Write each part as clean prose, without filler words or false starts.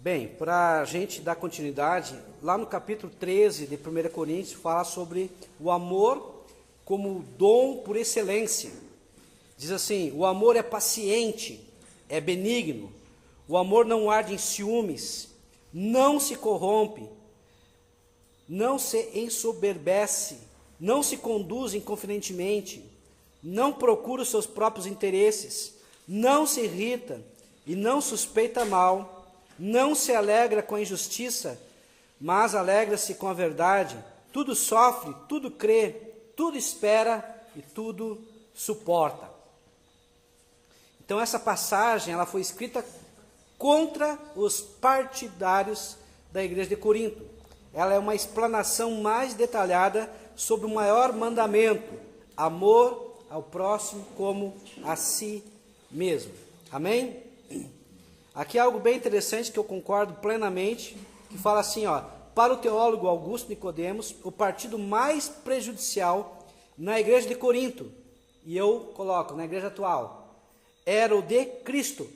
Bem, para a gente dar continuidade, lá no capítulo 13 de 1 Coríntios, fala sobre o amor como dom por excelência. Diz assim: o amor é paciente, é benigno, o amor não arde em ciúmes, não se corrompe, não se ensoberbece, não se conduz inconfidentemente, não procura os seus próprios interesses, não se irrita e não suspeita mal, não se alegra com a injustiça, mas alegra-se com a verdade. Tudo sofre, tudo crê, tudo espera e tudo suporta. Então essa passagem ela foi escrita contra os partidários da igreja de Corinto. Ela é uma explanação mais detalhada sobre o maior mandamento: amor ao próximo como a si mesmo. Amém? Aqui é algo bem interessante que eu concordo plenamente, que fala assim, para o teólogo Augusto Nicodemos, o partido mais prejudicial na igreja de Corinto, e eu coloco na igreja atual, era o de Cristo.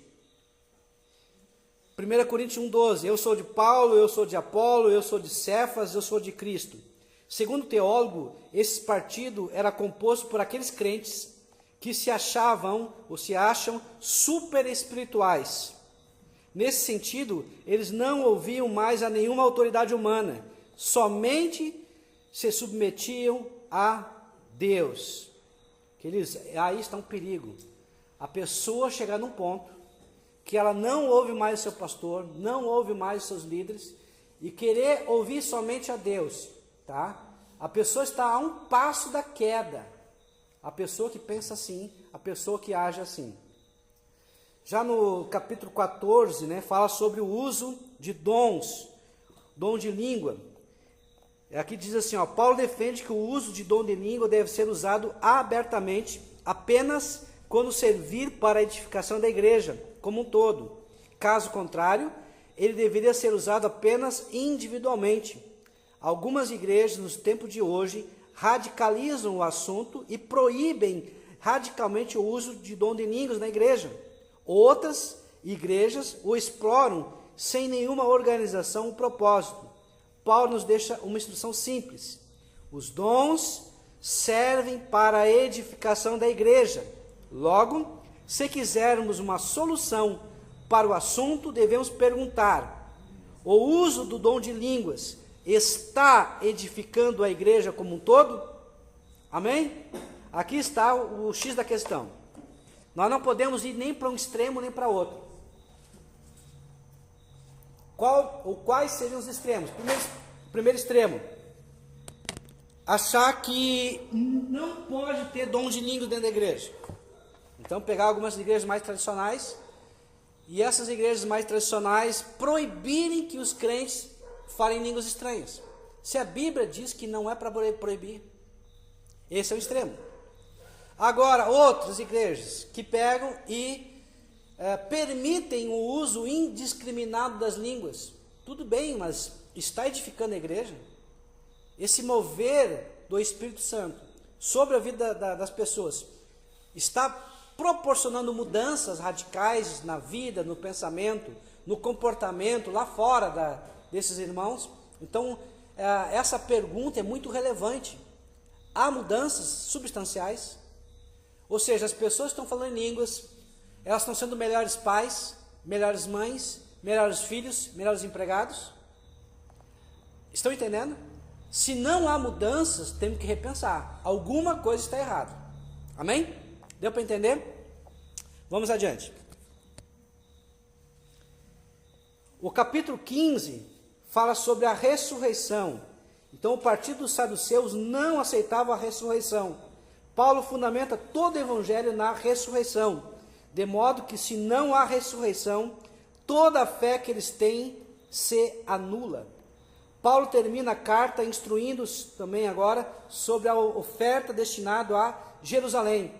1 Coríntios 1,12, eu sou de Paulo, eu sou de Apolo, eu sou de Cefas, eu sou de Cristo. Segundo o teólogo, esse partido era composto por aqueles crentes que se achavam ou se acham super espirituais. Nesse sentido, eles não ouviam mais a nenhuma autoridade humana, somente se submetiam a Deus. Aí está um perigo. A pessoa chegar num ponto que ela não ouve mais o seu pastor, não ouve mais os seus líderes, e querer ouvir somente a Deus, tá? A pessoa está a um passo da queda. A pessoa que pensa assim, a pessoa que age assim. Já no capítulo 14, fala sobre o uso de dons, dom de língua. Aqui diz assim, Paulo defende que o uso de dom de língua deve ser usado abertamente, apenas quando servir para a edificação da igreja como um todo. Caso contrário, ele deveria ser usado apenas individualmente. Algumas igrejas, nos tempos de hoje, radicalizam o assunto e proíbem radicalmente o uso de dom de línguas na igreja. Outras igrejas o exploram sem nenhuma organização ou propósito. Paulo nos deixa uma instrução simples: os dons servem para a edificação da igreja. Logo, se quisermos uma solução para o assunto, devemos perguntar: o uso do dom de línguas está edificando a igreja como um todo? Amém? Aqui está o X da questão. Nós não podemos ir nem para um extremo nem para outro. Quais seriam os extremos? Primeiro extremo: achar que não pode ter dom de línguas dentro da igreja. Então pegar algumas igrejas mais tradicionais, e essas igrejas mais tradicionais proibirem que os crentes falem línguas estranhas. Se a Bíblia diz que não é para proibir, esse é o extremo. Agora, outras igrejas que pegam e permitem o uso indiscriminado das línguas. Tudo bem, mas está edificando a igreja? Esse mover do Espírito Santo sobre a vida das pessoas está proporcionando mudanças radicais na vida, no pensamento, no comportamento lá fora desses irmãos? Então, essa pergunta é muito relevante. Há mudanças substanciais? Ou seja, as pessoas estão falando em línguas, elas estão sendo melhores pais, melhores mães, melhores filhos, melhores empregados? Estão entendendo? Se não há mudanças, temos que repensar. Alguma coisa está errada. Amém? Deu para entender? Vamos adiante. O capítulo 15 fala sobre a ressurreição. Então o partido dos saduceus não aceitava a ressurreição. Paulo fundamenta todo o evangelho na ressurreição, de modo que se não há ressurreição, toda a fé que eles têm se anula. Paulo termina a carta instruindo-os também agora sobre a oferta destinada a Jerusalém.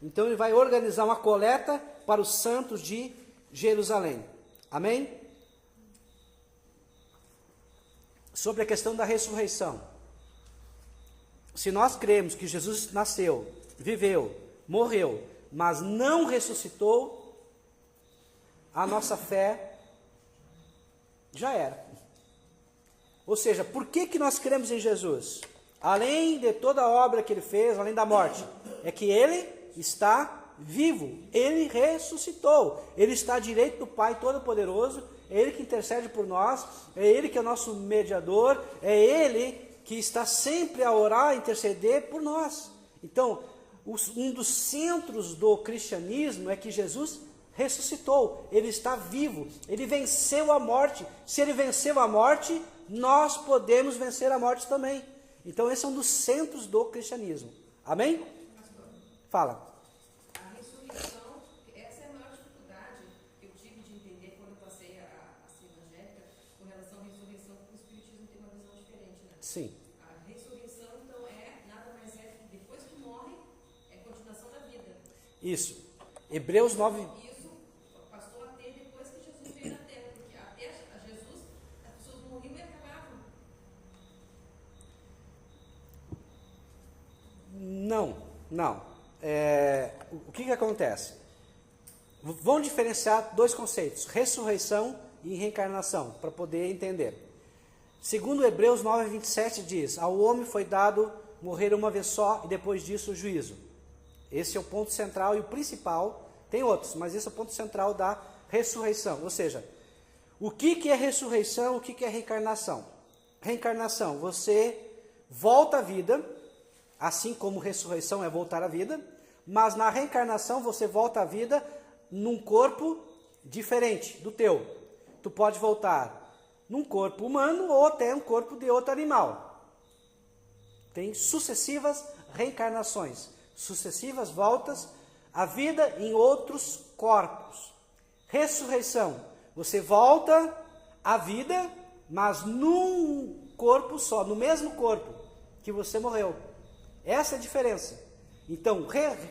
Então ele vai organizar uma coleta para os santos de Jerusalém. Amém? Sobre a questão da ressurreição. Se nós cremos que Jesus nasceu, viveu, morreu, mas não ressuscitou, a nossa fé já era. Ou seja, por que nós cremos em Jesus? Além de toda a obra que ele fez, além da morte, é que ele está vivo, ele ressuscitou, ele está à direita do Pai Todo-Poderoso, é ele que intercede por nós, é ele que é o nosso mediador, é ele que está sempre a orar, a interceder por nós. Então, um dos centros do cristianismo é que Jesus ressuscitou, ele está vivo, ele venceu a morte. Se ele venceu a morte, nós podemos vencer a morte também. Então esse é um dos centros do cristianismo. Amém? Fala. A ressurreição, essa é a maior dificuldade que eu tive de entender quando eu passei a ser evangélica, com relação à ressurreição, porque o Espiritismo tem uma visão diferente, né? Sim. A ressurreição, então, nada mais é que depois que morre, é continuação da vida. Isso. Hebreus 9. Isso passou a ter depois que Jesus veio na Terra, porque até a Jesus, as pessoas morriam e acabavam. Não. O que acontece? Vamos diferenciar dois conceitos, ressurreição e reencarnação, para poder entender. Segundo Hebreus 9:27 diz, ao homem foi dado morrer uma vez só e depois disso o juízo. Esse é o ponto central e o principal, tem outros, mas esse é o ponto central da ressurreição. Ou seja, o que é ressurreição, o que é reencarnação? Reencarnação, você volta à vida, assim como ressurreição é voltar à vida, mas na reencarnação você volta à vida num corpo diferente do teu. Tu pode voltar num corpo humano ou até um corpo de outro animal. Tem sucessivas reencarnações, sucessivas voltas à vida em outros corpos. Ressurreição, você volta à vida, mas num corpo só, no mesmo corpo que você morreu. Essa é a diferença. Então,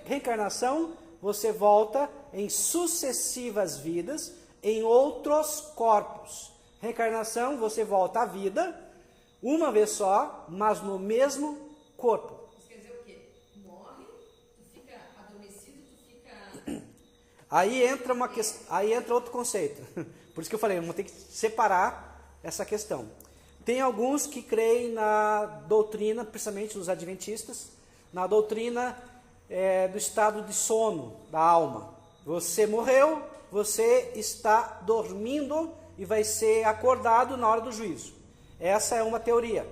reencarnação, você volta em sucessivas vidas em outros corpos. Reencarnação, você volta à vida, uma vez só, mas no mesmo corpo. Isso quer dizer o quê? Morre, tu fica adormecido, tu fica... Aí entra outro conceito. Por isso que eu falei, vamos ter que separar essa questão. Tem alguns que creem na doutrina, principalmente os adventistas, na doutrina do estado de sono da alma. Você morreu, você está dormindo e vai ser acordado na hora do juízo. Essa é uma teoria.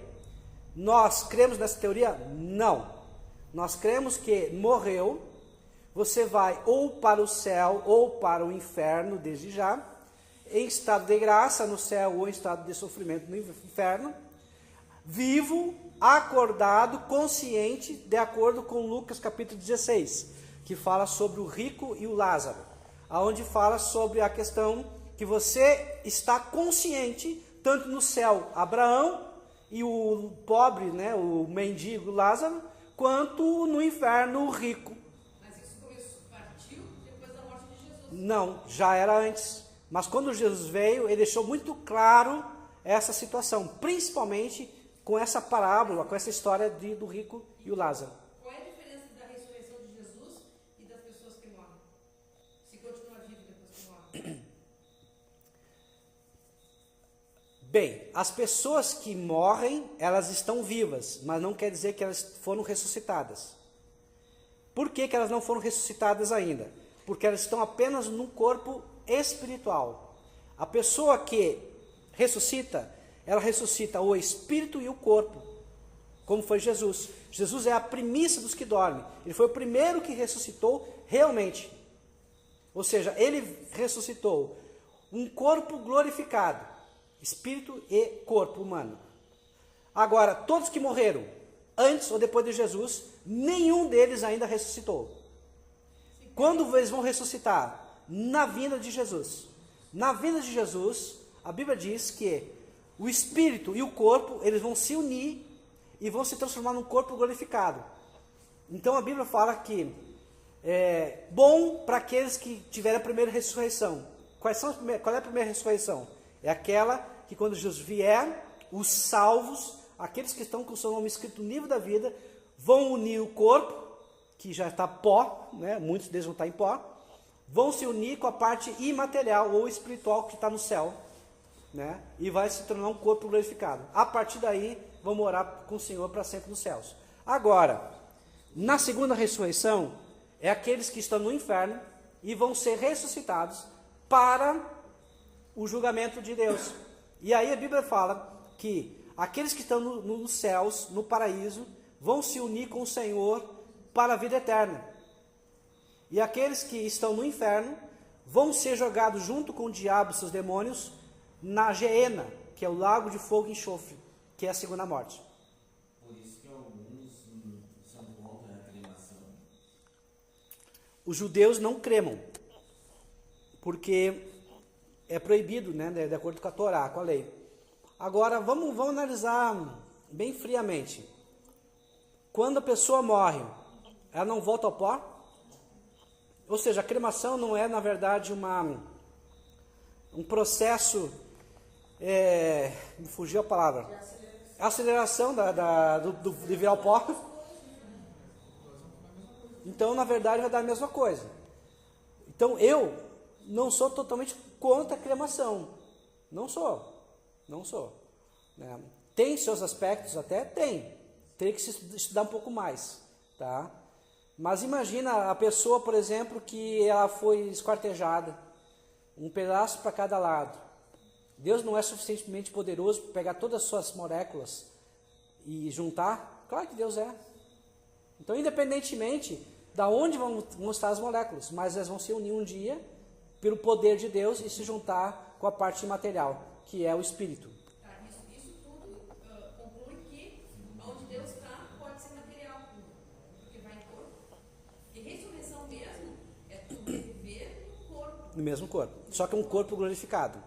Nós cremos nessa teoria? Não. Nós cremos que morreu, você vai ou para o céu ou para o inferno desde já, em estado de graça no céu ou em estado de sofrimento no inferno, vivo, acordado, consciente, de acordo com Lucas capítulo 16, que fala sobre o rico e o Lázaro, aonde fala sobre a questão que você está consciente, tanto no céu Abraão e o pobre, o mendigo Lázaro, quanto no inferno o rico. Mas isso partiu depois da morte de Jesus? Não, já era antes. Mas quando Jesus veio, ele deixou muito claro essa situação, principalmente com essa parábola, com essa história do rico e o Lázaro. Qual é a diferença da ressurreição de Jesus e das pessoas que morrem? Se continua vivo depois que morrem? Bem, as pessoas que morrem, elas estão vivas, mas não quer dizer que elas foram ressuscitadas. Por que elas não foram ressuscitadas ainda? Porque elas estão apenas num corpo espiritual. A pessoa que ressuscita, ela ressuscita o espírito e o corpo, como foi Jesus. Jesus é a primícia dos que dormem. Ele foi o primeiro que ressuscitou realmente. Ou seja, ele ressuscitou um corpo glorificado, espírito e corpo humano. Agora, todos que morreram antes ou depois de Jesus, nenhum deles ainda ressuscitou. Quando eles vão ressuscitar? Na vinda de Jesus. Na vinda de Jesus, a Bíblia diz que o espírito e o corpo, eles vão se unir e vão se transformar num corpo glorificado. Então a Bíblia fala que é bom para aqueles que tiverem a primeira ressurreição. Qual é a primeira ressurreição? É aquela que quando Jesus vier, os salvos, aqueles que estão com o seu nome escrito no livro da vida, vão unir o corpo, que já está pó, muitos deles vão estar em pó, vão se unir com a parte imaterial ou espiritual que está no céu. né? E vai se tornar um corpo glorificado. A partir daí, vão morar com o Senhor para sempre nos céus. Agora, na segunda ressurreição, é aqueles que estão no inferno e vão ser ressuscitados para o julgamento de Deus. E aí a Bíblia fala que aqueles que estão nos céus, no paraíso, vão se unir com o Senhor para a vida eterna. E aqueles que estão no inferno vão ser jogados junto com o diabo e seus demônios na Geena, que é o lago de fogo e enxofre, que é a segunda morte. Por isso que alguns são contra a cremação. Os judeus não cremam, porque é proibido, né, de acordo com a Torá, com a lei. Agora, vamos analisar bem friamente. Quando a pessoa morre, ela não volta ao pó? Ou seja, a cremação não é, na verdade, um processo, me fugiu a palavra, aceleração de virar o pó. Então, na verdade, vai dar a mesma coisa. Então, eu não sou totalmente contra a cremação. Não sou. Né? Tem seus aspectos até? Tem. Teria que se estudar um pouco mais. Tá? Mas imagina a pessoa, por exemplo, que ela foi esquartejada. Um pedaço para cada lado. Deus não é suficientemente poderoso para pegar todas as suas moléculas e juntar? Claro que Deus é. Então, independentemente da onde vão estar as moléculas, mas elas vão se unir um dia pelo poder de Deus e se juntar com a parte imaterial, que é o Espírito. Isso tudo conclui que onde Deus está pode ser material, porque vai em corpo. E ressurreição mesmo é tu viver no corpo. No mesmo corpo, só que um corpo glorificado.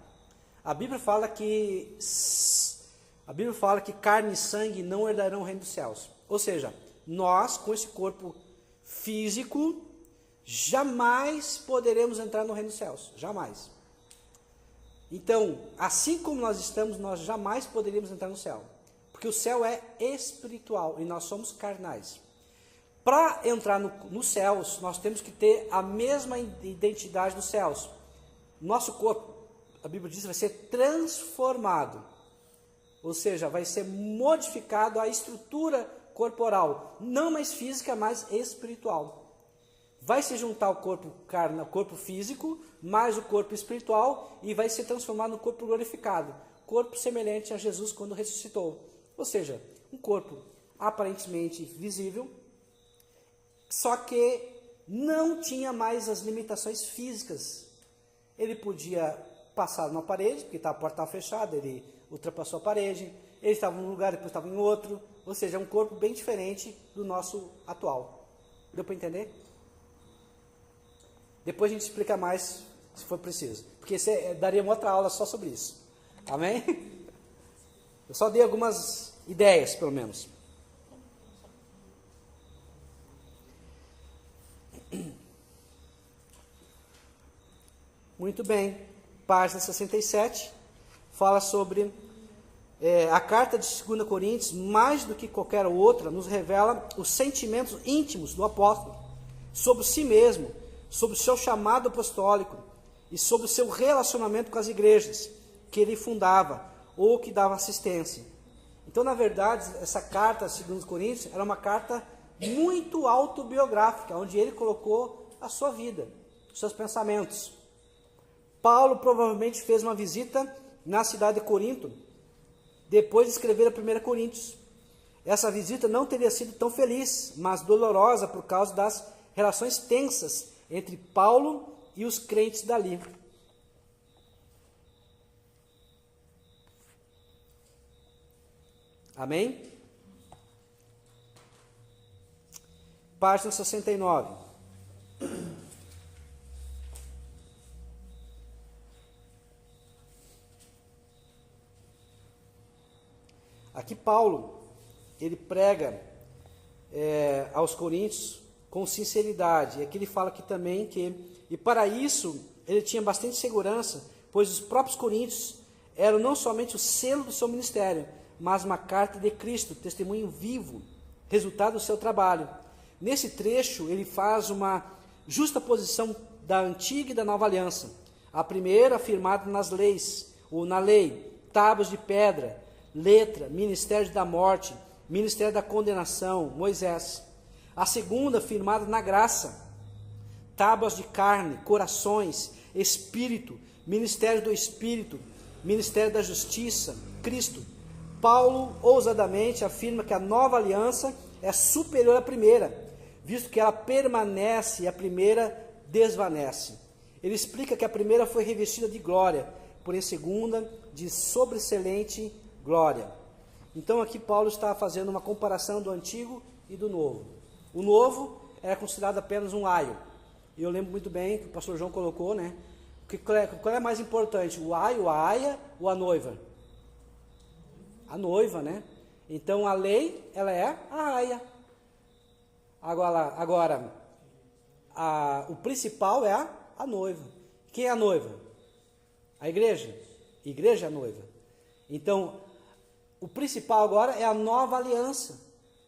A Bíblia fala que carne e sangue não herdarão o reino dos céus. Ou seja, nós, com esse corpo físico, jamais poderemos entrar no reino dos céus. Jamais. Então, assim como nós estamos, nós jamais poderíamos entrar no céu. Porque o céu é espiritual e nós somos carnais. Para entrar nos céus, nós temos que ter a mesma identidade dos céus. Nosso corpo, a Bíblia diz, vai ser transformado. Ou seja, vai ser modificado a estrutura corporal. Não mais física, mas espiritual. Vai se juntar o corpo físico, mais o corpo espiritual, e vai se transformar no corpo glorificado. Corpo semelhante a Jesus quando ressuscitou. Ou seja, um corpo aparentemente visível, só que não tinha mais as limitações físicas. Ele podia passar numa parede, porque a porta estava fechada, ele ultrapassou a parede, ele estava em um lugar, depois estava em outro. Ou seja, é um corpo bem diferente do nosso atual. Deu para entender? Depois a gente explica mais, se for preciso. Porque daria uma outra aula só sobre isso. Amém? Eu só dei algumas ideias, pelo menos. Muito bem. Página 67 fala sobre a carta de 2 Coríntios, mais do que qualquer outra, nos revela os sentimentos íntimos do apóstolo sobre si mesmo, sobre o seu chamado apostólico e sobre o seu relacionamento com as igrejas que ele fundava ou que dava assistência. Então, na verdade, essa carta, segundo Coríntios, era uma carta muito autobiográfica, onde ele colocou a sua vida, os seus pensamentos. Paulo provavelmente fez uma visita na cidade de Corinto, depois de escrever a 1 Coríntios. Essa visita não teria sido tão feliz, mas dolorosa por causa das relações tensas entre Paulo e os crentes dali. Amém? Página 69. Aqui Paulo, ele prega aos coríntios com sinceridade. E aqui ele fala aqui também e para isso, ele tinha bastante segurança, pois os próprios coríntios eram não somente o selo do seu ministério, mas uma carta de Cristo, testemunho vivo, resultado do seu trabalho. Nesse trecho, ele faz uma justa posição da antiga e da nova aliança. A primeira, afirmada nas leis, ou na lei, tábuas de pedra, letra, ministério da morte, ministério da condenação, Moisés. A segunda, firmada na graça, tábuas de carne, corações, espírito, ministério do espírito, ministério da justiça, Cristo. Paulo ousadamente afirma que a nova aliança é superior à primeira, visto que ela permanece e a primeira desvanece. Ele explica que a primeira foi revestida de glória, porém a segunda de sobreexcelente glória. Então aqui Paulo está fazendo uma comparação do antigo e do novo. O novo era considerado apenas um aio. Eu lembro muito bem que o pastor João colocou, né? Qual é mais importante, o aio, a aia ou a noiva? A noiva, né? Então a lei, ela é a aia. Agora o principal é a noiva. Quem é a noiva? A igreja. A igreja é a noiva. Então, o principal agora é a nova aliança.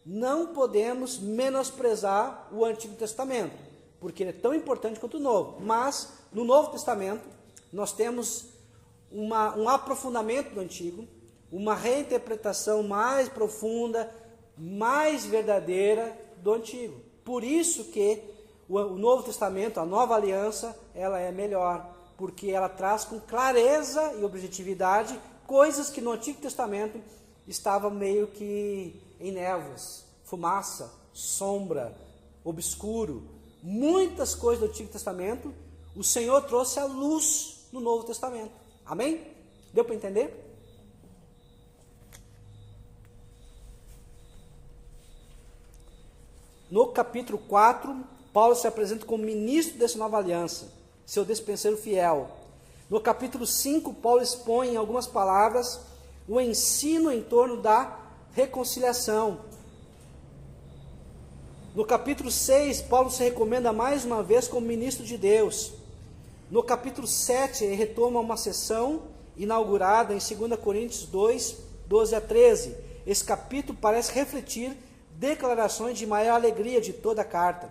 Não podemos menosprezar o Antigo Testamento, porque ele é tão importante quanto o Novo. Mas, no Novo Testamento, nós temos um aprofundamento do Antigo, uma reinterpretação mais profunda, mais verdadeira do Antigo. Por isso que o Novo Testamento, a nova aliança, ela é melhor, porque ela traz com clareza e objetividade coisas que no Antigo Testamento estavam meio que em névoas, fumaça, sombra, obscuro. Muitas coisas do Antigo Testamento, o Senhor trouxe à luz no Novo Testamento. Amém? Deu para entender? No capítulo 4, Paulo se apresenta como ministro dessa nova aliança, seu despenseiro fiel. No capítulo 5, Paulo expõe em algumas palavras o ensino em torno da reconciliação. No capítulo 6, Paulo se recomenda mais uma vez como ministro de Deus. No capítulo 7, ele retoma uma sessão inaugurada em 2 Coríntios 2, 12 a 13. Esse capítulo parece refletir declarações de maior alegria de toda a carta.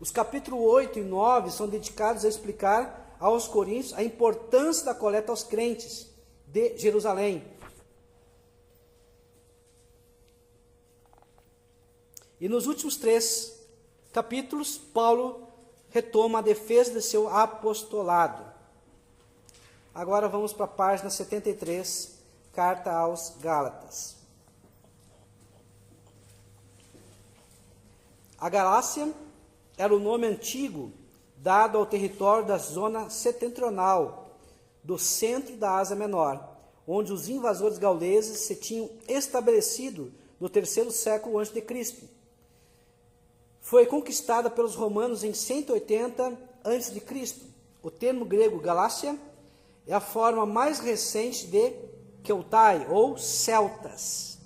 Os capítulos 8 e 9 são dedicados a explicar aos coríntios a importância da coleta aos crentes de Jerusalém. E nos últimos 3 capítulos, Paulo retoma a defesa de seu apostolado. Agora vamos para a página 73, carta aos Gálatas. A Galácia era o nome antigo dado ao território da zona setentrional do centro da Ásia Menor, onde os invasores gauleses se tinham estabelecido no 3º século a.C. Foi conquistada pelos romanos em 180 a.C. O termo grego Galácia é a forma mais recente de Keltai, ou celtas,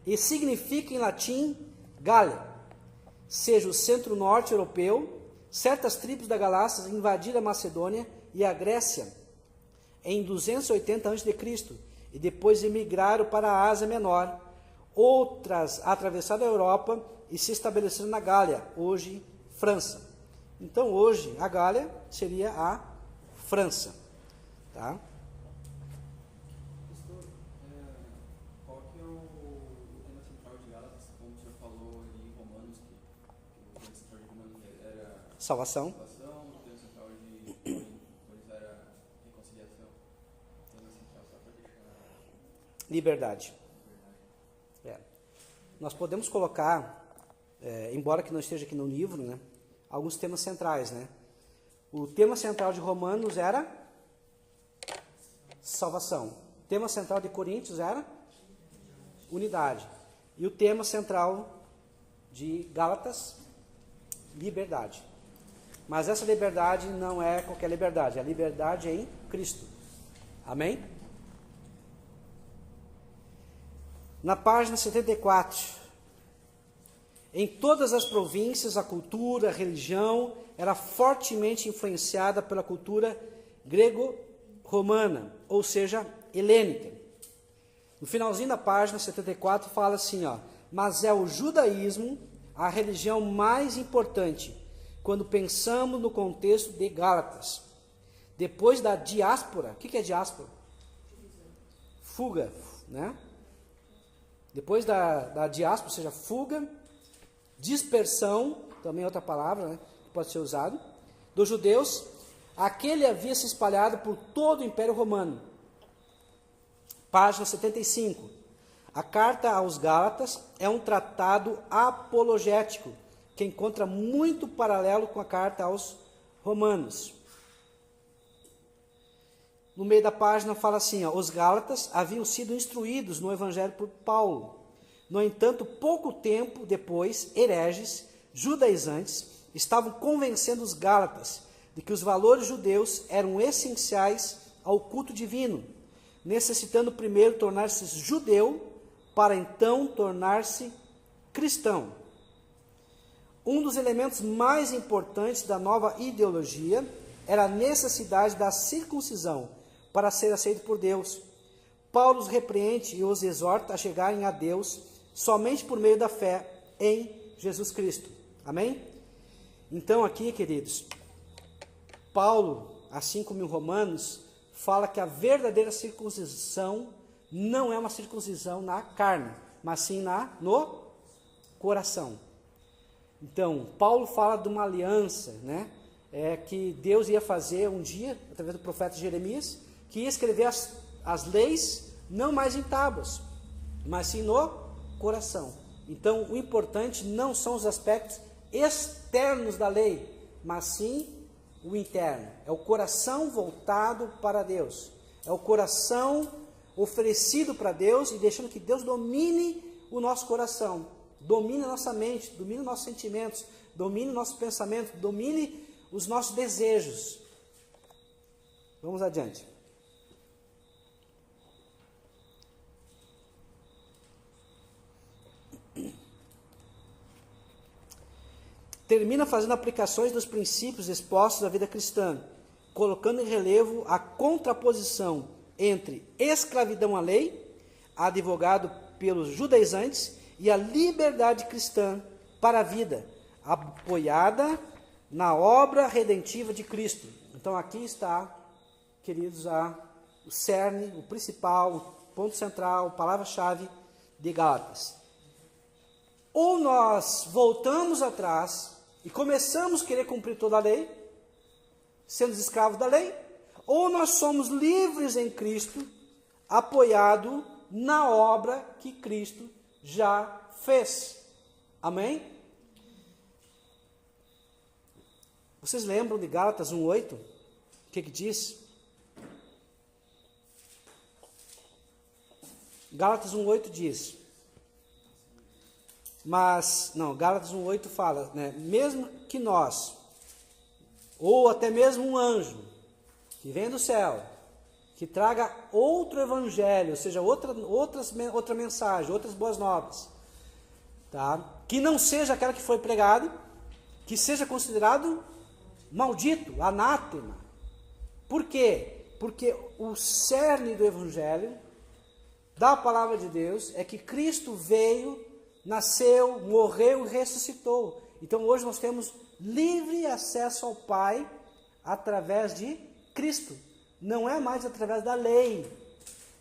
e significa em latim Gália. Seja o centro-norte europeu, certas tribos da Galácia invadiram a Macedônia e a Grécia em 280 a.C. e depois emigraram para a Ásia Menor. Outras atravessaram a Europa e se estabeleceram na Gália, hoje França. Então hoje a Gália seria a França. Tá? Pastor, qual que é o tema central de Gálatas, como o senhor falou ali em Romanos, que o tema central de Romanos era Salvação. o tema central de Coríntios era reconciliação, o tema central só para deixar... Liberdade. Nós podemos colocar, embora que não esteja aqui no livro, né, alguns temas centrais. Né? O tema central de Romanos era salvação. O tema central de Coríntios era unidade. E o tema central de Gálatas, liberdade. Mas essa liberdade não é qualquer liberdade, é a liberdade em Cristo. Amém? Na página 74, em todas as províncias, a cultura, a religião era fortemente influenciada pela cultura grego-romana, ou seja, helênica. No finalzinho da página 74 fala assim, mas é o judaísmo a religião mais importante quando pensamos no contexto de Gálatas. Depois da diáspora, o que é diáspora? fuga, né? Depois da diáspora, ou seja, fuga, dispersão, também é outra palavra, né, que pode ser usado, dos judeus, aquele havia se espalhado por todo o Império Romano. Página 75. A carta aos Gálatas é um tratado apologético, que encontra muito paralelo com a carta aos Romanos. No meio da página fala assim, ó, os Gálatas haviam sido instruídos no Evangelho por Paulo. No entanto, pouco tempo depois, hereges, judaizantes, estavam convencendo os Gálatas de que os valores judeus eram essenciais ao culto divino, necessitando primeiro tornar-se judeu para então tornar-se cristão. Um dos elementos mais importantes da nova ideologia era a necessidade da circuncisão para ser aceito por Deus. Paulo os repreende e os exorta a chegarem a Deus somente por meio da fé em Jesus Cristo. Amém? Então aqui, queridos, Paulo, assim como em Romanos, fala que a verdadeira circuncisão não é uma circuncisão na carne, mas sim no coração. Então, Paulo fala de uma aliança, né? Que Deus ia fazer um dia, através do profeta Jeremias, que ia escrever as leis, não mais em tábuas, mas sim no coração. Então, o importante não são os aspectos externos da lei, mas sim o interno. É o coração voltado para Deus. É o coração oferecido para Deus e deixando que Deus domine o nosso coração, domine a nossa mente, domine os nossos sentimentos, domine o nosso pensamento, domine os nossos desejos. Vamos adiante. Termina fazendo aplicações dos princípios expostos à vida cristã, colocando em relevo a contraposição entre escravidão à lei, advogado pelos judaizantes, e a liberdade cristã para a vida, apoiada na obra redentiva de Cristo. Então aqui está, queridos, o cerne, o principal, o ponto central, a palavra-chave de Gálatas. Ou nós voltamos atrás e começamos a querer cumprir toda a lei, sendo escravos da lei, ou nós somos livres em Cristo, apoiado na obra que Cristo já fez. Amém? Vocês lembram de Gálatas 1:8? O que diz? Gálatas 1:8 diz... Gálatas 1:8 fala, né, mesmo que nós, ou até mesmo um anjo, que vem do céu, que traga outro evangelho, ou seja, outra mensagem, outras boas novas, tá? Que não seja aquela que foi pregada, que seja considerado maldito, anátema. Por quê? Porque o cerne do evangelho, da palavra de Deus, é que Cristo veio, nasceu, morreu e ressuscitou. Então hoje nós temos livre acesso ao Pai através de Cristo. Não é mais através da lei.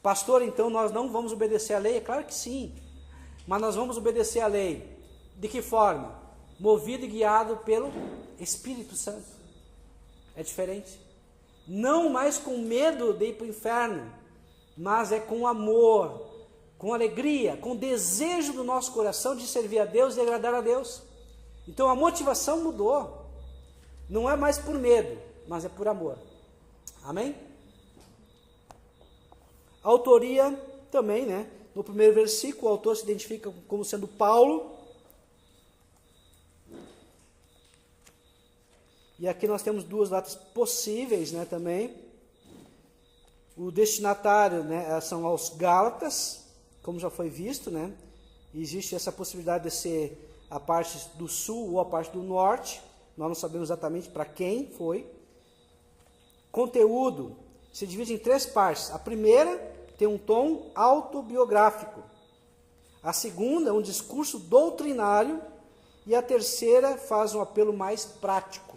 Pastor, então nós não vamos obedecer à lei? É claro que sim. Mas nós vamos obedecer à lei. De que forma? Movido e guiado pelo Espírito Santo. É diferente. Não mais com medo de ir para o inferno, mas é com amor, com alegria, com desejo do nosso coração de servir a Deus e agradar a Deus. Então a motivação mudou. Não é mais por medo, mas é por amor. Amém? A autoria também, né? No primeiro versículo, o autor se identifica como sendo Paulo. E aqui nós temos duas datas possíveis, né, também. O destinatário, né, são aos Gálatas, como já foi visto, né? Existe essa possibilidade de ser a parte do sul ou a parte do norte. Nós não sabemos exatamente para quem foi. Conteúdo se divide em três partes. A primeira tem um tom autobiográfico. A segunda, um discurso doutrinário. E a terceira faz um apelo mais prático.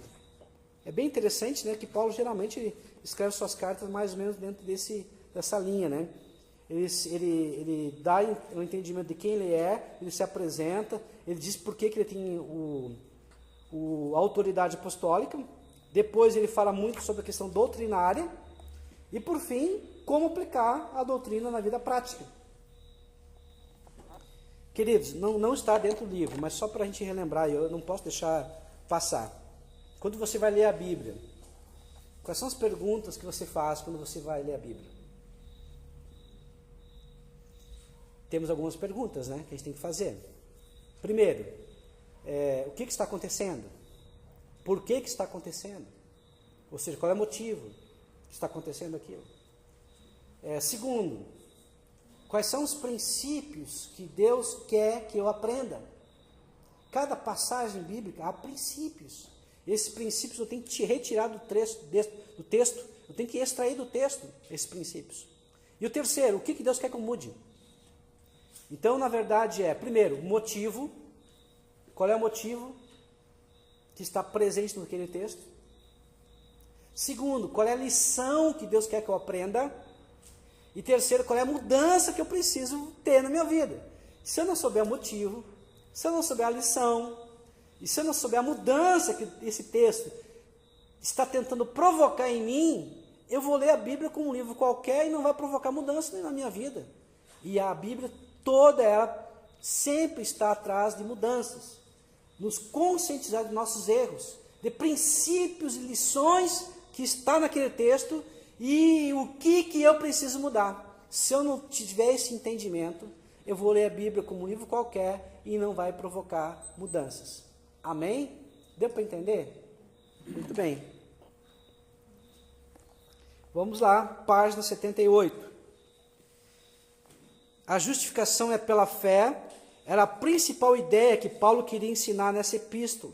É bem interessante, né, que Paulo geralmente escreve suas cartas mais ou menos dentro dessa linha, né? ele dá o entendimento de quem ele é, ele se apresenta, ele diz por que ele tem a autoridade apostólica, depois ele fala muito sobre a questão doutrinária, e por fim, como aplicar a doutrina na vida prática. Queridos, não está dentro do livro, mas só para a gente relembrar, eu não posso deixar passar. Quando você vai ler a Bíblia, quais são as perguntas que você faz quando você vai ler a Bíblia? Temos algumas perguntas, né, que a gente tem que fazer. Primeiro, o que está acontecendo? Por que está acontecendo? Ou seja, qual é o motivo que está acontecendo aquilo? Segundo, quais são os princípios que Deus quer que eu aprenda? Cada passagem bíblica há princípios. Esses princípios eu tenho que retirar do texto, eu tenho que extrair do texto esses princípios. E o terceiro, o que Deus quer que eu mude? Então, na verdade, primeiro, o motivo. Qual é o motivo que está presente naquele texto? Segundo, qual é a lição que Deus quer que eu aprenda? E terceiro, qual é a mudança que eu preciso ter na minha vida? Se eu não souber o motivo, se eu não souber a lição, e se eu não souber a mudança que esse texto está tentando provocar em mim, eu vou ler a Bíblia como um livro qualquer e não vai provocar mudança nem na minha vida. E a Bíblia toda ela sempre está atrás de mudanças, nos conscientizar de nossos erros, de princípios e lições que está naquele texto e o que eu preciso mudar. Se eu não tiver esse entendimento, eu vou ler a Bíblia como um livro qualquer e não vai provocar mudanças. Amém? Deu para entender? Muito bem. Vamos lá, página 78. A justificação é pela fé, era a principal ideia que Paulo queria ensinar nessa epístola.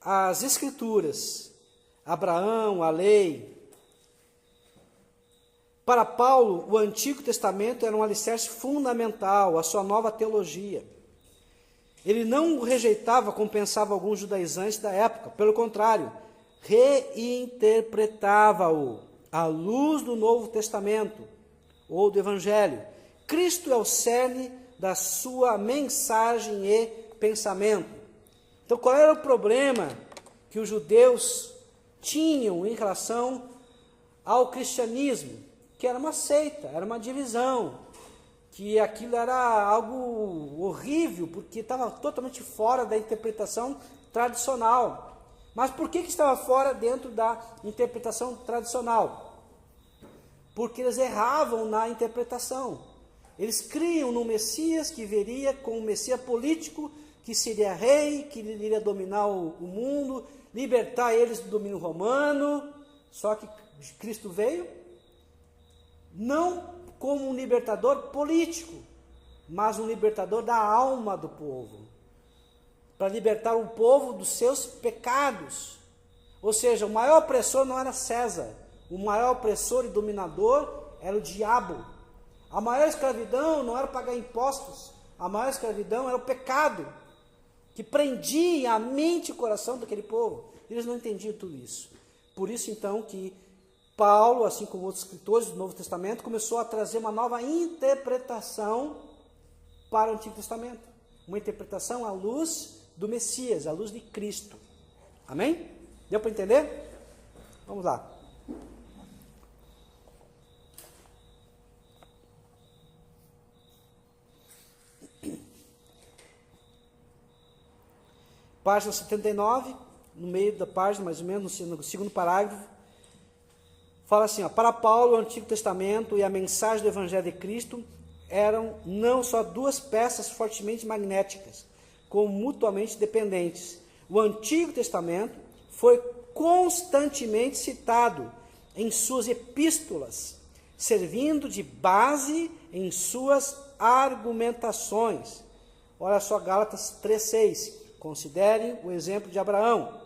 As Escrituras, Abraão, a lei. Para Paulo, o Antigo Testamento era um alicerce fundamental, a sua nova teologia. Ele não o rejeitava como pensavam alguns judaizantes da época, pelo contrário, reinterpretava-o à luz do Novo Testamento ou do Evangelho. Cristo é o cerne da sua mensagem e pensamento. Então, qual era o problema que os judeus tinham em relação ao cristianismo? Que era uma seita, era uma divisão, que aquilo era algo horrível, porque estava totalmente fora da interpretação tradicional. Mas por que estava fora dentro da interpretação tradicional? Porque eles erravam na interpretação. Eles criam no Messias que viria como um Messias político, que seria rei, que iria dominar o mundo, libertar eles do domínio romano. Só que Cristo veio não como um libertador político, mas um libertador da alma do povo, para libertar o povo dos seus pecados. Ou seja, o maior opressor não era César, o maior opressor e dominador era o diabo. A maior escravidão não era pagar impostos, a maior escravidão era o pecado, que prendia a mente e o coração daquele povo. Eles não entendiam tudo isso. Por isso, então, que Paulo, assim como outros escritores do Novo Testamento, começou a trazer uma nova interpretação para o Antigo Testamento. Uma interpretação à luz do Messias, à luz de Cristo. Amém? Deu para entender? Vamos lá. Página 79, no meio da página, mais ou menos, no segundo parágrafo, fala assim, para Paulo, o Antigo Testamento e a mensagem do Evangelho de Cristo eram não só duas peças fortemente magnéticas, como mutuamente dependentes. O Antigo Testamento foi constantemente citado em suas epístolas, servindo de base em suas argumentações. Olha só Gálatas 3,6. Considerem o exemplo de Abraão.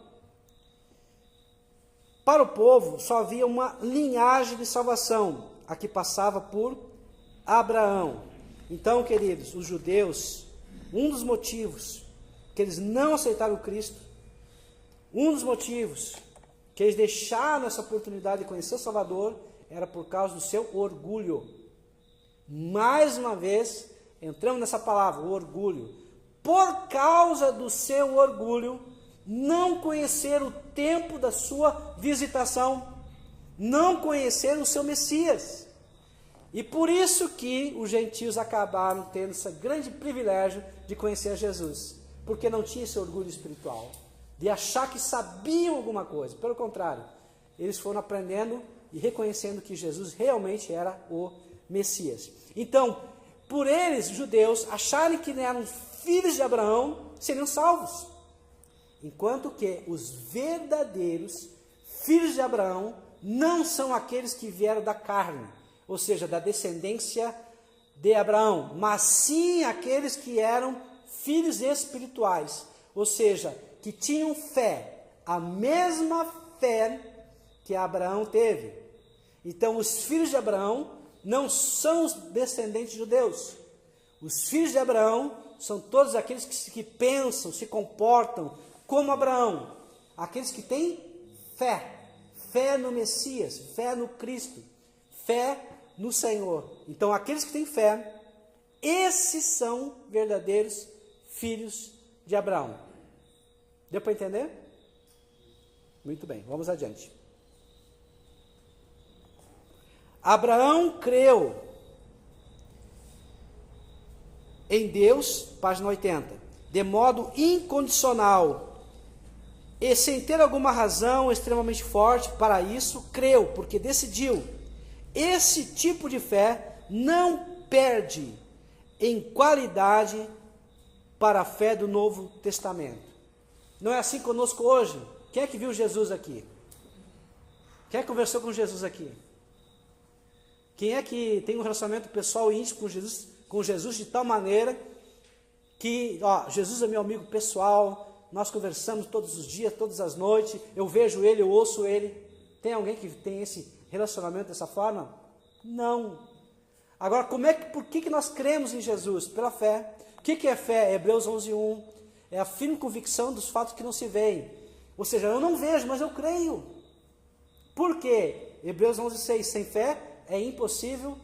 Para o povo, só havia uma linhagem de salvação, a que passava por Abraão. Então, queridos, os judeus, um dos motivos que eles não aceitaram Cristo, um dos motivos que eles deixaram essa oportunidade de conhecer o Salvador, era por causa do seu orgulho. Mais uma vez, entramos nessa palavra, o orgulho. Por causa do seu orgulho, não conhecer o tempo da sua visitação, não conhecer o seu Messias. E por isso que os gentios acabaram tendo esse grande privilégio de conhecer Jesus, porque não tinha esse orgulho espiritual, de achar que sabiam alguma coisa. Pelo contrário, eles foram aprendendo e reconhecendo que Jesus realmente era o Messias. Então, por eles, judeus, acharem que eram filhos de Abraão, seriam salvos. Enquanto que os verdadeiros filhos de Abraão não são aqueles que vieram da carne, ou seja, da descendência de Abraão, mas sim aqueles que eram filhos espirituais, ou seja, que tinham fé, a mesma fé que Abraão teve. Então, os filhos de Abraão não são os descendentes judeus. Os filhos de Abraão são todos aqueles que pensam, se comportam como Abraão, aqueles que têm fé, fé no Messias, fé no Cristo, fé no Senhor. Então, aqueles que têm fé, esses são verdadeiros filhos de Abraão. Deu para entender? Muito bem, vamos adiante. Abraão creu em Deus, página 80, de modo incondicional e sem ter alguma razão extremamente forte para isso, creu, porque decidiu. Esse tipo de fé não perde em qualidade para a fé do Novo Testamento. Não é assim conosco hoje? Quem é que viu Jesus aqui? Quem é que conversou com Jesus aqui? Quem é que tem um relacionamento pessoal e íntimo com Jesus de tal maneira que, Jesus é meu amigo pessoal, nós conversamos todos os dias, todas as noites, eu vejo ele, eu ouço ele. Tem alguém que tem esse relacionamento dessa forma? Não. Agora, por que nós cremos em Jesus? Pela fé. O que é fé? Hebreus 11:1. É a firme convicção dos fatos que não se veem. Ou seja, eu não vejo, mas eu creio. Por quê? Hebreus 11:6. Sem fé é impossível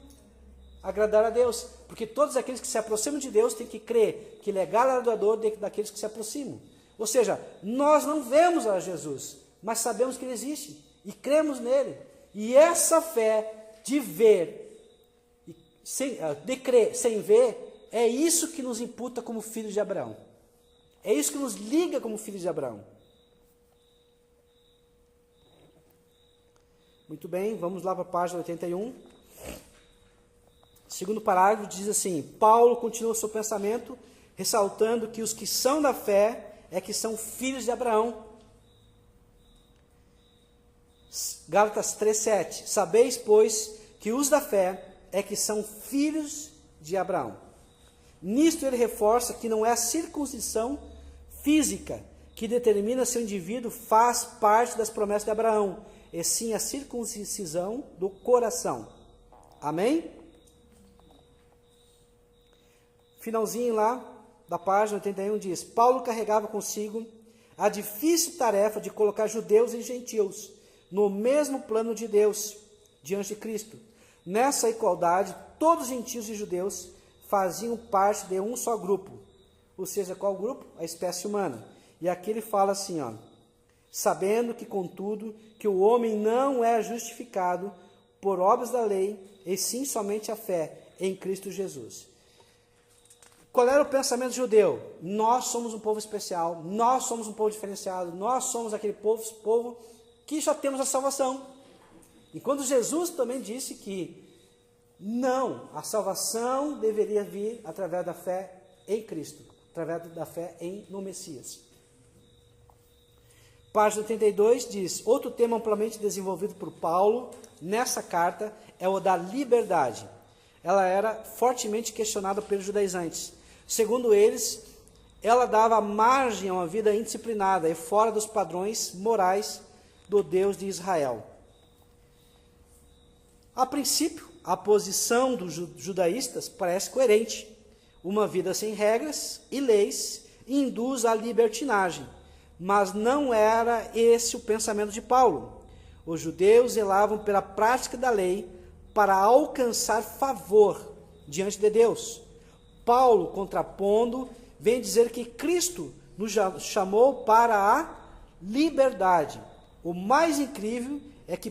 agradar a Deus. Porque todos aqueles que se aproximam de Deus têm que crer que Ele é galardoador daqueles que se aproximam. Ou seja, nós não vemos a Jesus, mas sabemos que Ele existe e cremos nele. E essa fé de ver, de crer sem ver, é isso que nos imputa como filhos de Abraão. É isso que nos liga como filhos de Abraão. Muito bem, vamos lá para a página 81. Segundo parágrafo diz assim: Paulo continua seu pensamento, ressaltando que os que são da fé é que são filhos de Abraão. Gálatas 3:7. Sabeis, pois, que os da fé é que são filhos de Abraão. Nisto ele reforça que não é a circuncisão física que determina se o indivíduo faz parte das promessas de Abraão, e sim a circuncisão do coração. Amém? Finalzinho lá da página 81 diz: Paulo carregava consigo a difícil tarefa de colocar judeus e gentios no mesmo plano de Deus, diante de Cristo. Nessa igualdade, todos gentios e judeus faziam parte de um só grupo. Ou seja, qual grupo? A espécie humana. E aqui ele fala assim, sabendo que, contudo, que o homem não é justificado por obras da lei, e sim somente a fé em Cristo Jesus. Qual era o pensamento judeu? Nós somos um povo especial, nós somos um povo diferenciado, nós somos aquele povo que já temos a salvação. E quando Jesus também disse que não, a salvação deveria vir através da fé em Cristo, através da fé no Messias. Página 32 diz: outro tema amplamente desenvolvido por Paulo nessa carta é o da liberdade. Ela era fortemente questionada pelos judaizantes. Segundo eles, ela dava margem a uma vida indisciplinada e fora dos padrões morais do Deus de Israel. A princípio, a posição dos judaístas parece coerente. Uma vida sem regras e leis induz à libertinagem, mas não era esse o pensamento de Paulo. Os judeus zelavam pela prática da lei para alcançar favor diante de Deus. Paulo, contrapondo, vem dizer que Cristo nos chamou para a liberdade. O mais incrível é que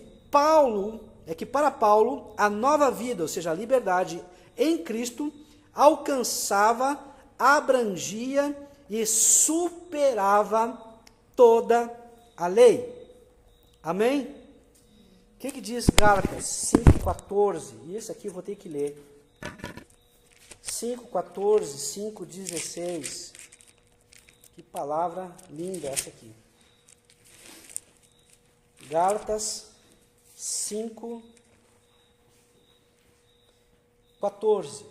para Paulo a nova vida, ou seja, a liberdade em Cristo, alcançava, abrangia e superava toda a lei. Amém? O que diz Gálatas 5,14? Isso aqui eu vou ter que ler. 5,14, 5,16. Que palavra linda essa aqui. Gálatas 5,14.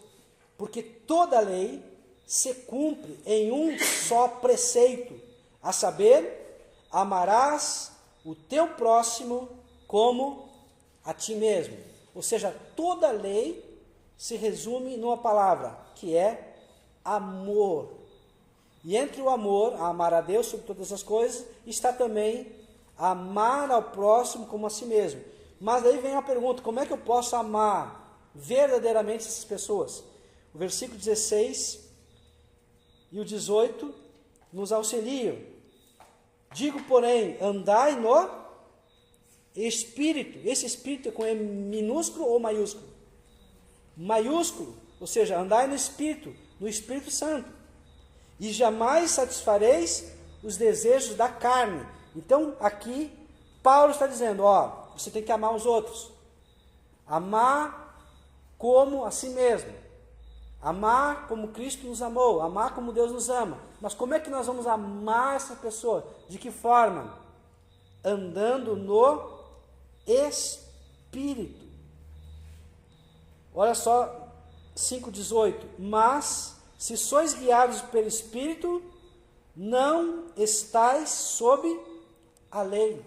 Porque toda a lei se cumpre em um só preceito, a saber, amarás o teu próximo como a ti mesmo. Ou seja, toda a lei se resume numa palavra, que é amor. E entre o amor, a amar a Deus sobre todas as coisas, está também amar ao próximo como a si mesmo. Mas aí vem a pergunta, como é que eu posso amar verdadeiramente essas pessoas? O versículo 16 e o 18 nos auxiliam. Digo, porém, andai no Espírito. Esse Espírito é com E minúsculo ou maiúsculo? Maiúsculo, ou seja, andai no Espírito Santo. E jamais satisfareis os desejos da carne. Então, aqui, Paulo está dizendo, você tem que amar os outros. Amar como a si mesmo. Amar como Cristo nos amou. Amar como Deus nos ama. Mas como é que nós vamos amar essa pessoa? De que forma? Andando no Espírito. Olha só, 5,18. Mas, se sois guiados pelo Espírito, não estais sob a lei.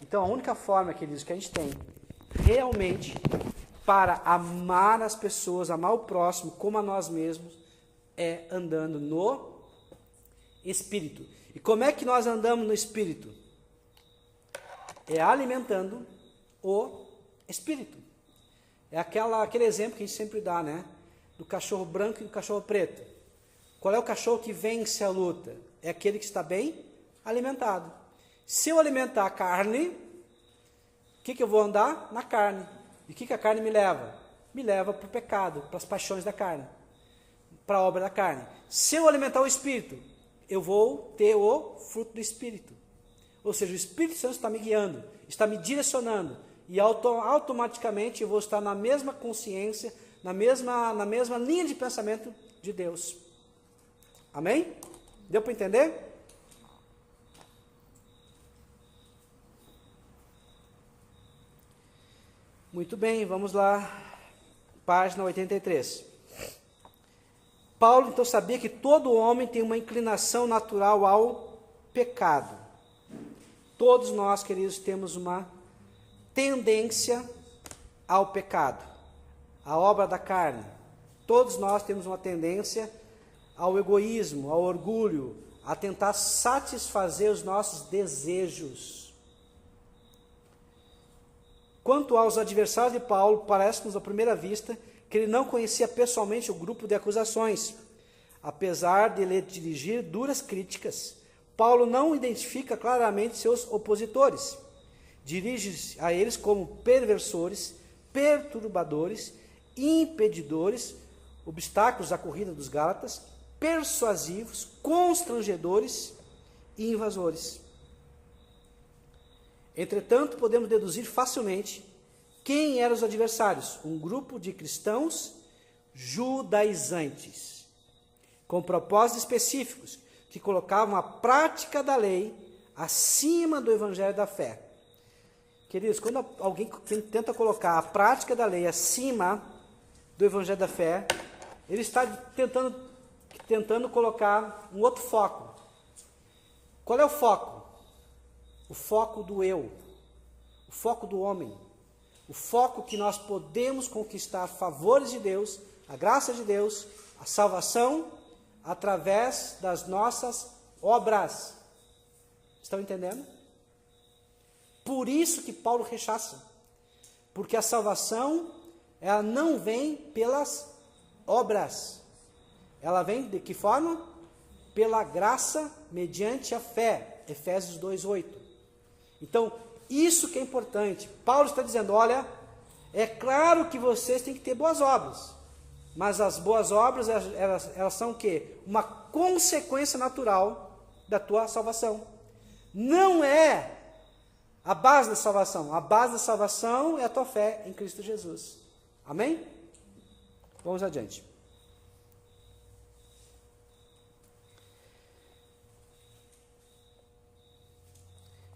Então, a única forma, queridos, que a gente tem realmente para amar as pessoas, amar o próximo como a nós mesmos, é andando no Espírito. E como é que nós andamos no Espírito? É alimentando o Espírito. É aquele exemplo que a gente sempre dá, né? Do cachorro branco e do cachorro preto. Qual é o cachorro que vence a luta? É aquele que está bem alimentado. Se eu alimentar a carne, o que eu vou andar? Na carne. E o que a carne me leva? Me leva para o pecado, para as paixões da carne, para a obra da carne. Se eu alimentar o Espírito, eu vou ter o fruto do Espírito. Ou seja, o Espírito Santo está me guiando, está me direcionando. E automaticamente eu vou estar na mesma consciência, na mesma linha de pensamento de Deus. Amém? Deu para entender? Muito bem, vamos lá. Página 83. Paulo então sabia que todo homem tem uma inclinação natural ao pecado. Todos nós, queridos, temos uma tendência ao pecado, à obra da carne. Todos nós temos uma tendência ao egoísmo, ao orgulho, a tentar satisfazer os nossos desejos. Quanto aos adversários de Paulo, parece-nos à primeira vista que ele não conhecia pessoalmente o grupo de acusações. Apesar de lhe dirigir duras críticas, Paulo não identifica claramente seus opositores. Dirige-se a eles como perversores, perturbadores, impedidores, obstáculos à corrida dos Gálatas, persuasivos, constrangedores e invasores. Entretanto, podemos deduzir facilmente quem eram os adversários: um grupo de cristãos judaizantes, com propósitos específicos, que colocavam a prática da lei acima do evangelho da fé. Queridos, quando alguém tenta colocar a prática da lei acima do evangelho da fé, ele está tentando colocar um outro foco. Qual é o foco? O foco do eu, o foco do homem, o foco que nós podemos conquistar favores de Deus, a graça de Deus, a salvação, através das nossas obras. Estão entendendo? Por isso que Paulo rechaça, porque a salvação ela não vem pelas obras. Ela vem de que forma? Pela graça mediante a fé. Efésios 2:8. Então, isso que é importante. Paulo está dizendo, olha, é claro que vocês têm que ter boas obras. Mas as boas obras, elas são o quê? Uma consequência natural da tua salvação. Não é a base da salvação. A base da salvação é a tua fé em Cristo Jesus. Amém? Vamos adiante.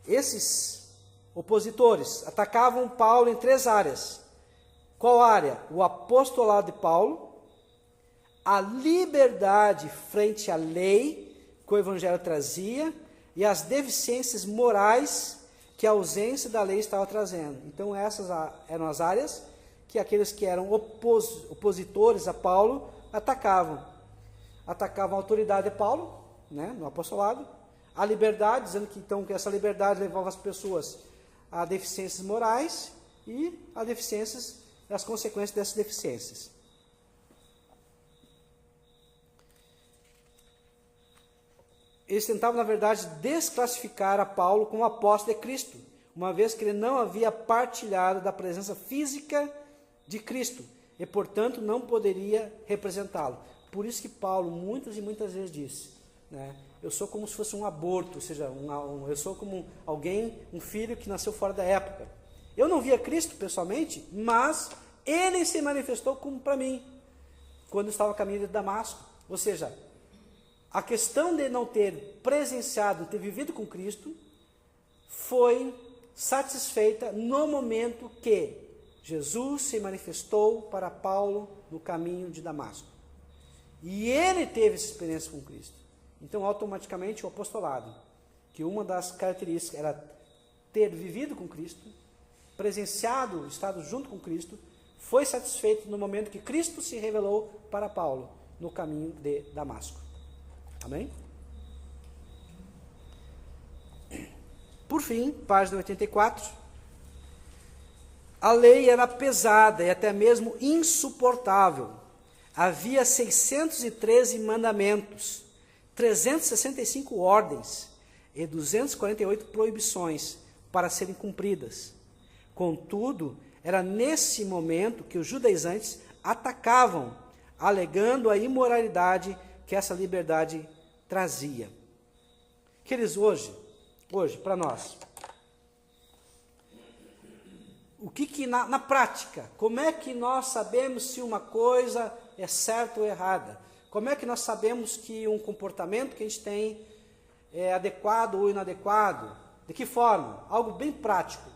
Esses opositores atacavam Paulo em 3 áreas. Qual área? O apostolado de Paulo, a liberdade frente à lei que o evangelho trazia e as deficiências morais que a ausência da lei estava trazendo. Então essas eram as áreas que aqueles que eram opositores a Paulo atacavam. Atacavam a autoridade de Paulo, né, no apostolado, a liberdade, dizendo que então que essa liberdade levava as pessoas a deficiências morais e a deficiências, as consequências dessas deficiências. Eles tentavam, na verdade, desclassificar a Paulo como apóstolo de Cristo, uma vez que ele não havia partilhado da presença física de Cristo e, portanto, não poderia representá-lo. Por isso que Paulo muitas e muitas vezes disse, né, eu sou como se fosse um aborto, ou seja, eu sou como alguém, um filho que nasceu fora da época. Eu não via Cristo pessoalmente, mas ele se manifestou como para mim, quando eu estava a caminho de Damasco. Ou seja, a questão de não ter presenciado, ter vivido com Cristo, foi satisfeita no momento que Jesus se manifestou para Paulo no caminho de Damasco. E ele teve essa experiência com Cristo. Então, automaticamente, o apostolado, que uma das características era ter vivido com Cristo, presenciado, estado junto com Cristo, foi satisfeito no momento que Cristo se revelou para Paulo no caminho de Damasco. Amém? Por fim, página 84. A lei era pesada e até mesmo insuportável. Havia 613 mandamentos, 365 ordens e 248 proibições para serem cumpridas. Contudo, era nesse momento que os judaizantes atacavam, alegando a imoralidade que essa liberdade trazia. Queridos, hoje, para nós, o que na prática, como é que nós sabemos se uma coisa é certa ou errada? Como é que nós sabemos que um comportamento que a gente tem é adequado ou inadequado? De que forma? Algo bem prático.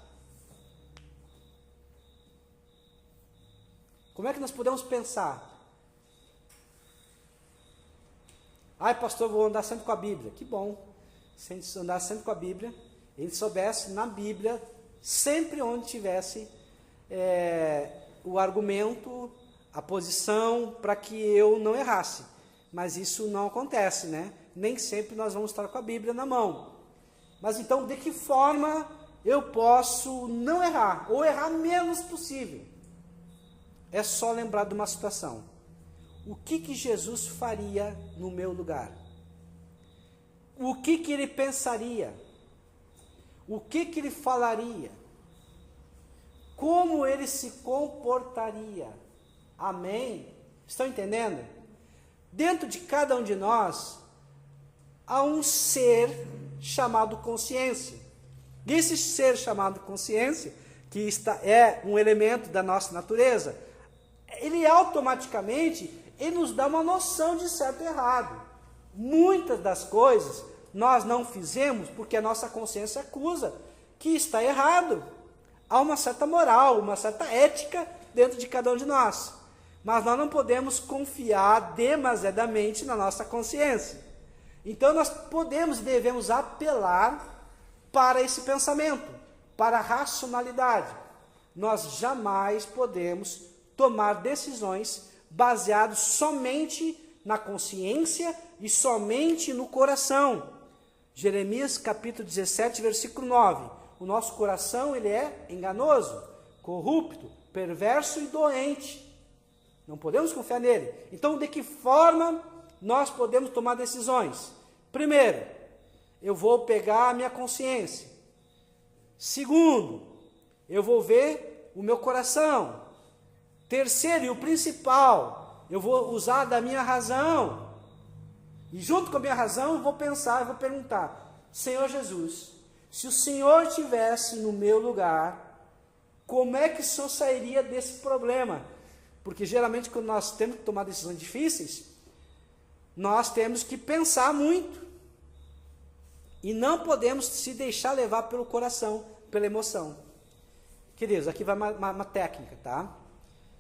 Como é que nós podemos pensar? Ai, pastor, vou andar sempre com a Bíblia. Que bom. Se a gente andar sempre com a Bíblia, a gente soubesse na Bíblia, sempre onde tivesse o argumento, a posição, para que eu não errasse. Mas isso não acontece, né? Nem sempre nós vamos estar com a Bíblia na mão. Mas então, de que forma eu posso não errar, ou errar menos possível? É só lembrar de uma situação. O que Jesus faria no meu lugar? O que ele pensaria? O que ele falaria? Como ele se comportaria? Amém? Estão entendendo? Dentro de cada um de nós, há um ser chamado consciência. E esse ser chamado consciência, que é um elemento da nossa natureza, ele automaticamente nos dá uma noção de certo e errado. Muitas das coisas nós não fizemos porque a nossa consciência acusa que está errado. Há uma certa moral, uma certa ética dentro de cada um de nós. Mas nós não podemos confiar demasiadamente na nossa consciência. Então nós podemos e devemos apelar para esse pensamento, para a racionalidade. Nós jamais podemos tomar decisões baseadas somente na consciência e somente no coração. Jeremias capítulo 17, versículo 9. O nosso coração ele é enganoso, corrupto, perverso e doente. Não podemos confiar nele. Então, de que forma nós podemos tomar decisões? Primeiro, eu vou pegar a minha consciência. Segundo, eu vou ver o meu coração. Terceiro, e o principal, eu vou usar da minha razão. E junto com a minha razão, eu vou pensar, eu vou perguntar: Senhor Jesus, se o Senhor estivesse no meu lugar, como é que o Senhor sairia desse problema? Porque geralmente quando nós temos que tomar decisões difíceis, nós temos que pensar muito. E não podemos se deixar levar pelo coração, pela emoção. Queridos, aqui vai uma técnica, tá?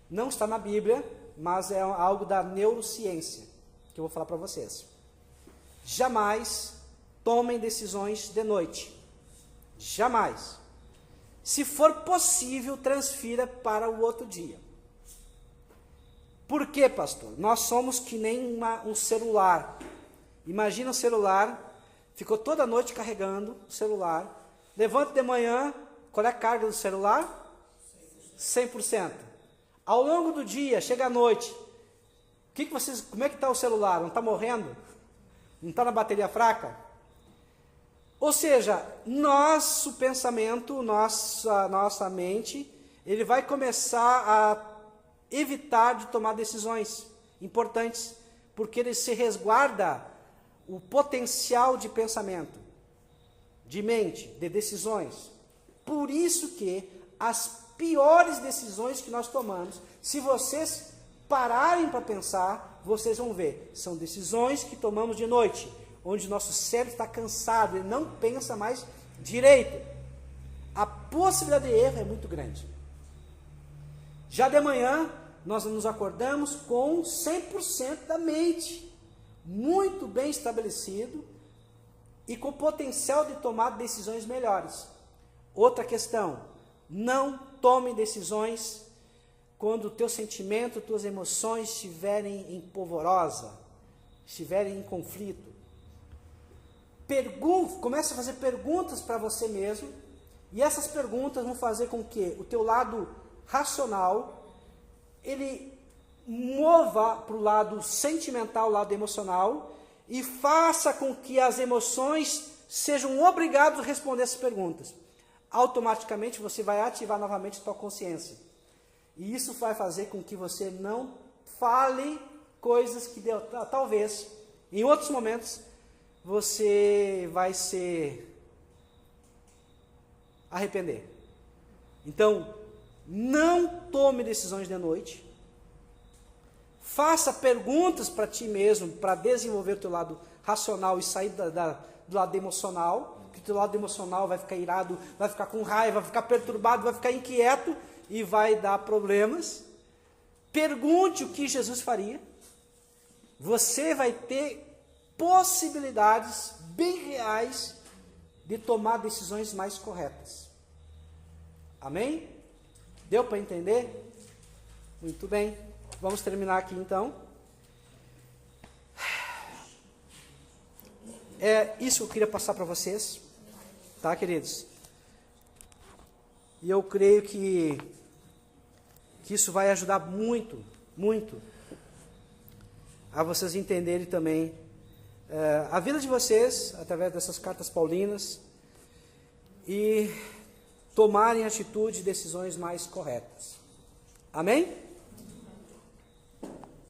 Não está na Bíblia, mas é algo da neurociência, que eu vou falar para vocês. Jamais tomem decisões de noite. Jamais. Se for possível, transfira para o outro dia. Por quê, pastor? Nós somos que nem um celular. Imagina um celular, ficou toda a noite carregando o celular. Levanta de manhã, qual é a carga do celular? 100%. Ao longo do dia, chega à noite, como é que está o celular? Não está morrendo? Não está na bateria fraca? Ou seja, nosso pensamento, nossa mente, ele vai começar a evitar de tomar decisões importantes, porque ele se resguarda o potencial de pensamento, de mente, de decisões. Por isso que as piores decisões que nós tomamos, se vocês pararem para pensar, vocês vão ver, são decisões que tomamos de noite, onde nosso cérebro está cansado, ele não pensa mais direito. A possibilidade de erro é muito grande. Já de manhã, nós nos acordamos com 100% da mente, muito bem estabelecido e com potencial de tomar decisões melhores. Outra questão, não tome decisões quando o teu sentimento, tuas emoções estiverem em polvorosa, estiverem em conflito. Comece a fazer perguntas para você mesmo, e essas perguntas vão fazer com que o teu lado racional, ele mova para o lado sentimental, o lado emocional, e faça com que as emoções sejam obrigadas a responder essas perguntas. Automaticamente você vai ativar novamente a tua consciência. E isso vai fazer com que você não fale coisas que talvez, em outros momentos, você vai se arrepender. Então, não tome decisões de noite. Faça perguntas para ti mesmo, para desenvolver o teu lado racional e sair do lado emocional. Porque o teu lado emocional vai ficar irado, vai ficar com raiva, vai ficar perturbado, vai ficar inquieto e vai dar problemas. Pergunte o que Jesus faria. Você vai ter possibilidades bem reais de tomar decisões mais corretas. Amém? Deu para entender? Muito bem. Vamos terminar aqui então. É isso que eu queria passar para vocês. Tá, queridos? E eu creio que isso vai ajudar muito, muito a vocês entenderem também a vida de vocês, através dessas cartas paulinas, e tomarem atitude e decisões mais corretas. Amém?